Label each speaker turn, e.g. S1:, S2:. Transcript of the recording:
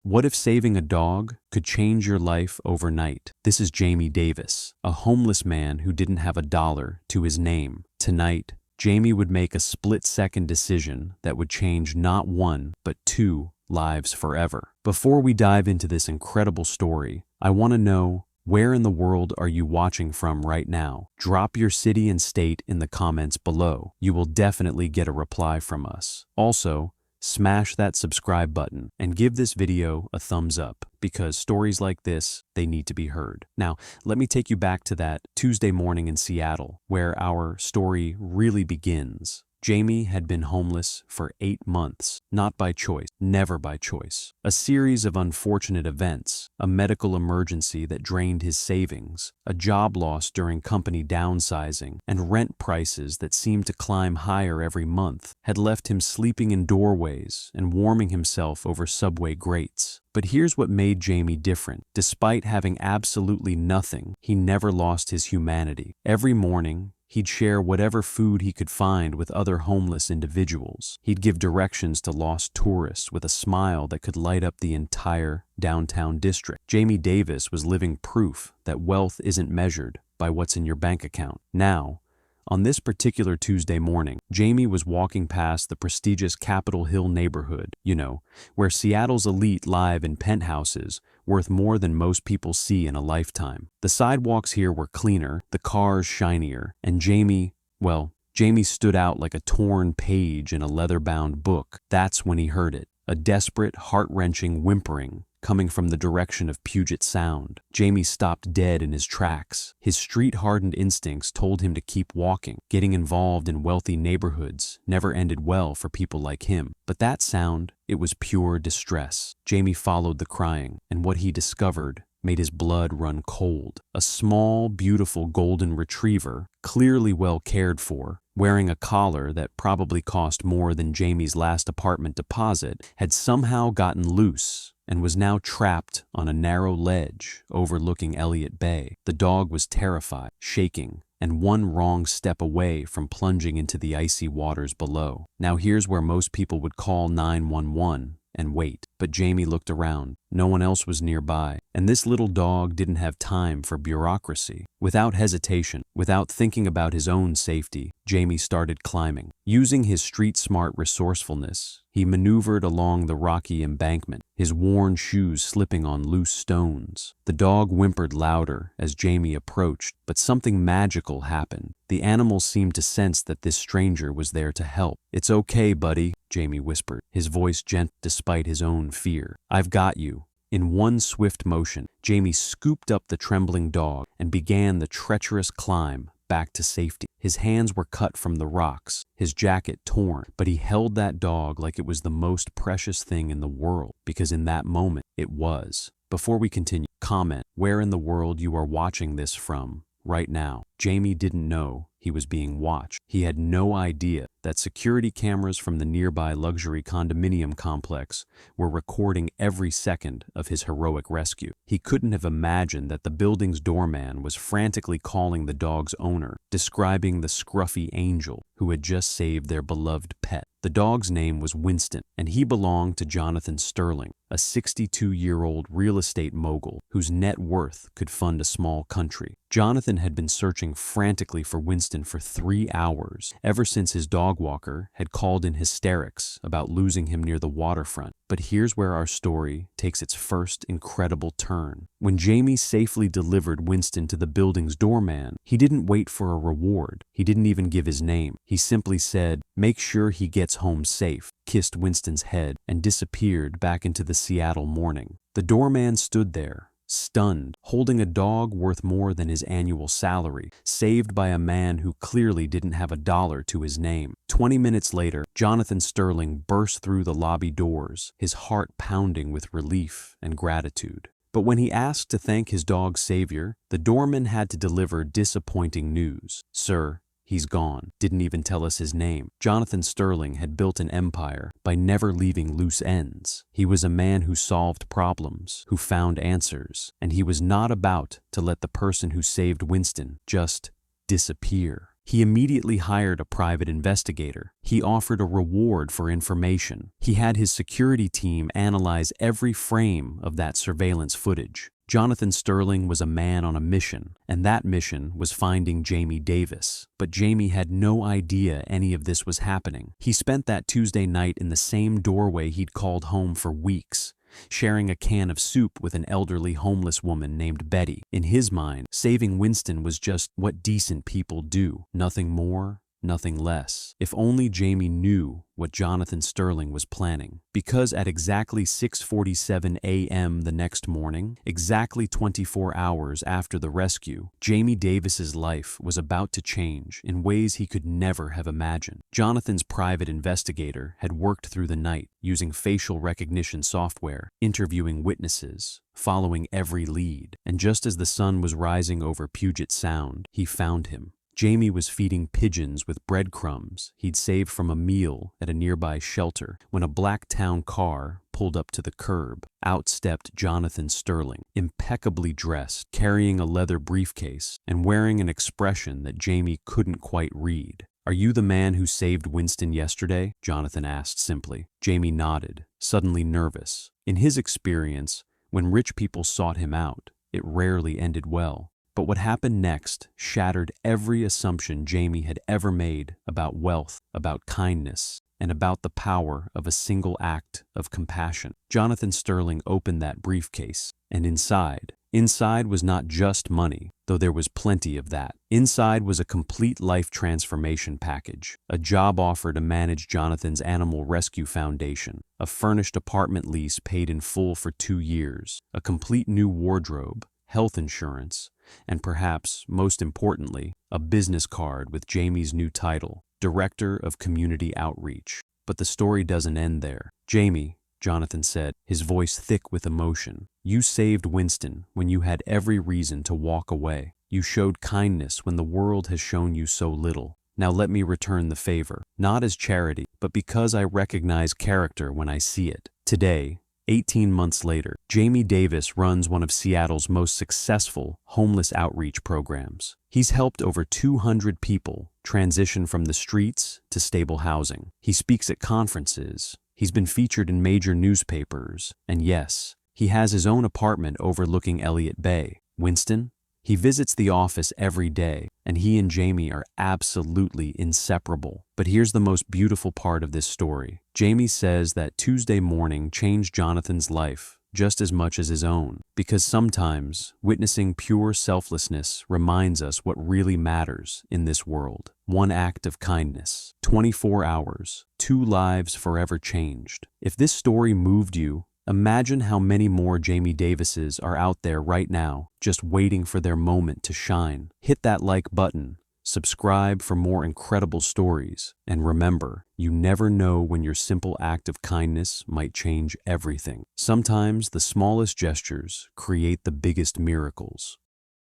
S1: What if saving a dog could change your life overnight? This is Jamie Davis, a homeless man who didn't have a dollar to his name. Tonight, Jamie would make a split-second decision that would change not one, but two lives forever. Before we dive into this incredible story, I want to know, where in the world are you watching from right now? Drop your city and state in the comments below. You will definitely get a reply from us. Also, smash that subscribe button and give this video a thumbs up, because stories like this, they need to be heard. Now, let me take you back to that Tuesday morning in Seattle, where our story really begins. Jamie had been homeless for 8 months, not by choice, never by choice. A series of unfortunate events, a medical emergency that drained his savings, a job loss during company downsizing, and rent prices that seemed to climb higher every month had left him sleeping in doorways and warming himself over subway grates. But here's what made Jamie different. Despite having absolutely nothing, he never lost his humanity. Every morning, he'd share whatever food he could find with other homeless individuals. He'd give directions to lost tourists with a smile that could light up the entire downtown district. Jamie Davis was living proof that wealth isn't measured by what's in your bank account. Now, on this particular Tuesday morning, Jamie was walking past the prestigious Capitol Hill neighborhood, where Seattle's elite live in penthouses worth more than most people see in a lifetime. The sidewalks here were cleaner, the cars shinier, and Jamie stood out like a torn page in a leather-bound book. That's when he heard it, a desperate, heart-wrenching whimpering coming from the direction of Puget Sound. Jamie stopped dead in his tracks. His street-hardened instincts told him to keep walking. Getting involved in wealthy neighborhoods never ended well for people like him. But that sound, it was pure distress. Jamie followed the crying, and what he discovered made his blood run cold. A small, beautiful golden retriever, clearly well cared for, wearing a collar that probably cost more than Jamie's last apartment deposit, had somehow gotten loose and was now trapped on a narrow ledge overlooking Elliott Bay. The dog was terrified, shaking, and one wrong step away from plunging into the icy waters below. Now here's where most people would call 911 and wait. But Jamie looked around. No one else was nearby, and this little dog didn't have time for bureaucracy. Without hesitation, without thinking about his own safety, Jamie started climbing. Using his street-smart resourcefulness, he maneuvered along the rocky embankment, his worn shoes slipping on loose stones. The dog whimpered louder as Jamie approached, but something magical happened. The animal seemed to sense that this stranger was there to help. "It's okay, buddy," Jamie whispered, his voice gentle despite his own fear. "I've got you." In one swift motion, Jamie scooped up the trembling dog and began the treacherous climb back to safety. His hands were cut from the rocks, his jacket torn, but he held that dog like it was the most precious thing in the world, because in that moment, it was. Before we continue, comment where in the world you are watching this from right now. Jamie didn't know he was being watched. He had no idea that security cameras from the nearby luxury condominium complex were recording every second of his heroic rescue. He couldn't have imagined that the building's doorman was frantically calling the dog's owner, describing the scruffy angel who had just saved their beloved pet. The dog's name was Winston, and he belonged to Jonathan Sterling, a 62-year-old real estate mogul whose net worth could fund a small country. Jonathan had been searching frantically for Winston for 3 hours, ever since his dog walker had called in hysterics about losing him near the waterfront. But here's where our story takes its first incredible turn. When Jamie safely delivered Winston to the building's doorman, he didn't wait for a reward. He didn't even give his name. He simply said, "Make sure he gets home safe," kissed Winston's head, and disappeared back into the Seattle morning. The doorman stood there, stunned, holding a dog worth more than his annual salary, saved by a man who clearly didn't have a dollar to his name. 20 minutes later, Jonathan Sterling burst through the lobby doors, his heart pounding with relief and gratitude. But when he asked to thank his dog's savior, the doorman had to deliver disappointing news. "Sir, he's gone. Didn't even tell us his name." Jonathan Sterling had built an empire by never leaving loose ends. He was a man who solved problems, who found answers, and he was not about to let the person who saved Winston just disappear. He immediately hired a private investigator. He offered a reward for information. He had his security team analyze every frame of that surveillance footage. Jonathan Sterling was a man on a mission, and that mission was finding Jamie Davis. But Jamie had no idea any of this was happening. He spent that Tuesday night in the same doorway he'd called home for weeks, sharing a can of soup with an elderly homeless woman named Betty. In his mind, saving Winston was just what decent people do. Nothing more, nothing less. If only Jamie knew what Jonathan Sterling was planning. Because at exactly 6:47 a.m. the next morning, exactly 24 hours after the rescue, Jamie Davis's life was about to change in ways he could never have imagined. Jonathan's private investigator had worked through the night using facial recognition software, interviewing witnesses, following every lead, and just as the sun was rising over Puget Sound, he found him. Jamie was feeding pigeons with breadcrumbs he'd saved from a meal at a nearby shelter when a black town car pulled up to the curb. Out stepped Jonathan Sterling, impeccably dressed, carrying a leather briefcase, and wearing an expression that Jamie couldn't quite read. "Are you the man who saved Winston yesterday?" Jonathan asked simply. Jamie nodded, suddenly nervous. In his experience, when rich people sought him out, it rarely ended well. But what happened next shattered every assumption Jamie had ever made about wealth, about kindness, and about the power of a single act of compassion. Jonathan Sterling opened that briefcase, and inside was not just money, though there was plenty of that. Inside was a complete life transformation package, a job offer to manage Jonathan's animal rescue foundation, a furnished apartment lease paid in full for 2 years, a complete new wardrobe, health insurance, and perhaps, most importantly, a business card with Jamie's new title, Director of Community Outreach. But the story doesn't end there. "Jamie," Jonathan said, his voice thick with emotion, "you saved Winston when you had every reason to walk away. You showed kindness when the world has shown you so little. Now let me return the favor, not as charity, but because I recognize character when I see it." Today, 18 months later, Jamie Davis runs one of Seattle's most successful homeless outreach programs. He's helped over 200 people transition from the streets to stable housing. He speaks at conferences. He's been featured in major newspapers. And yes, he has his own apartment overlooking Elliott Bay. Winston? He visits the office every day, and he and Jamie are absolutely inseparable. But here's the most beautiful part of this story. Jamie says that Tuesday morning changed Jonathan's life just as much as his own, because sometimes witnessing pure selflessness reminds us what really matters in this world. One act of kindness, 24 hours, 2 lives forever changed. If this story moved you, imagine how many more Jamie Davises are out there right now, just waiting for their moment to shine. Hit that like button, subscribe for more incredible stories, and remember, you never know when your simple act of kindness might change everything. Sometimes the smallest gestures create the biggest miracles.